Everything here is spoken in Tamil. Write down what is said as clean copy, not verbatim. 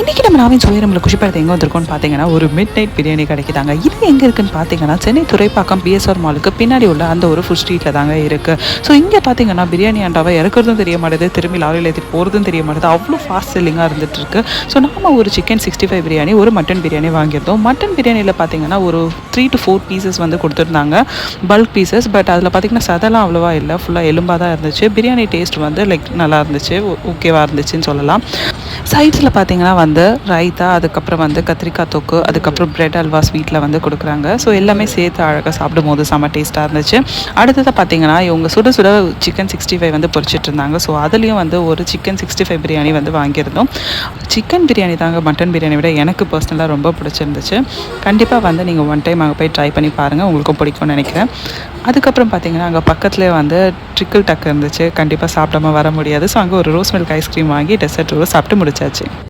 இன்றைக்கி நம்ம நாவின் சுயரமில் குஷிப்படுத்த எங்கே வந்திருக்கோம்னு பார்த்தீங்கன்னா ஒரு மிட் நைட் பிரியாணி கிடைக்குதாங்க. இது எங்கே இருக்குன்னு பார்த்தீங்கன்னா சென்னை துறைப்பாக்கம் பிஎஸ்ஆர் மாலுக்கு பின்னாடி உள்ள அந்த ஒரு ஃபுட் ஸ்ட்ரீட்டில் தாங்க இருக்குது. ஸோ இங்கே பார்த்தீங்கன்னா பிரியாணி ஆண்டாவை இறக்குறதும் தெரிய மாட்டேது, திரும்பி லாரியில் ஏற்றி போகிறதும் தெரிய மாட்டேது, அவ்வளோ ஃபாஸ்ட் செல்லிங்காக இருந்துகிட்ருக்கு. ஸோ நம்ம ஒரு சிக்கன் 65 பிரியாணி, ஒரு மட்டன் பிரியாணி வாங்கியிருந்தோம். மட்டன் பிரியாணியில் பார்த்தீங்கன்னா ஒரு 3 to 4 பீசஸ் வந்து கொடுத்துருந்தாங்க, பல்க் பீசஸ். பட் அதில் பார்த்தீங்கன்னா சதெல்லாம் அவ்வளோவா இல்லை, ஃபுல்லாக எலும்பாக தான் இருந்துச்சு. பிரியாணி டேஸ்ட் வந்து லைக் நல்லா இருந்துச்சு, ஓகேவாக இருந்துச்சுன்னு சொல்லலாம். சைட்ஸில் பார்த்தீங்கன்னா வந்து ரைத்தா, அதுக்கப்புறம் வந்து கத்திரிக்காய் தொக்கு, அதுக்கப்புறம் பிரெட் அல்வா ஸ்வீட்டில் வந்து கொடுக்குறாங்க. ஸோ எல்லாமே சேர்த்து அழகாக சாப்பிடும் போது செம்ம டேஸ்ட்டாக இருந்துச்சு. அடுத்ததாக பார்த்தீங்கன்னா இவங்க சுட சுட சிக்கன் 65 வந்து பொரிச்சிட்டு இருந்தாங்க. ஸோ அதுலேயும் வந்து ஒரு சிக்கன் 65 பிரியாணி வந்து வாங்கியிருந்தோம். சிக்கன் பிரியாணி தாங்க மட்டன் பிரியாணி விட எனக்கு பர்சனலாக ரொம்ப பிடிச்சிருந்துச்சு. கண்டிப்பாக வந்து நீங்கள் ஒன் டைம் அங்கே போய் ட்ரை பண்ணி பாருங்கள், உங்களுக்கும் பிடிக்கும்னு நினைக்கிறேன். அதுக்கப்புறம் பார்த்தீங்கன்னா அங்கே பக்கத்துலேயே வந்து ட்ரிக்கிள் டக் இருந்துச்சு, கண்டிப்பாக சாப்பிடாம வர முடியாது. ஸோ அங்கே ஒரு ரோஸ் மில்க் ஐஸ்கிரீம் வாங்கி டெசர்ட் சாப்பிட்டு முடிச்சாச்சு.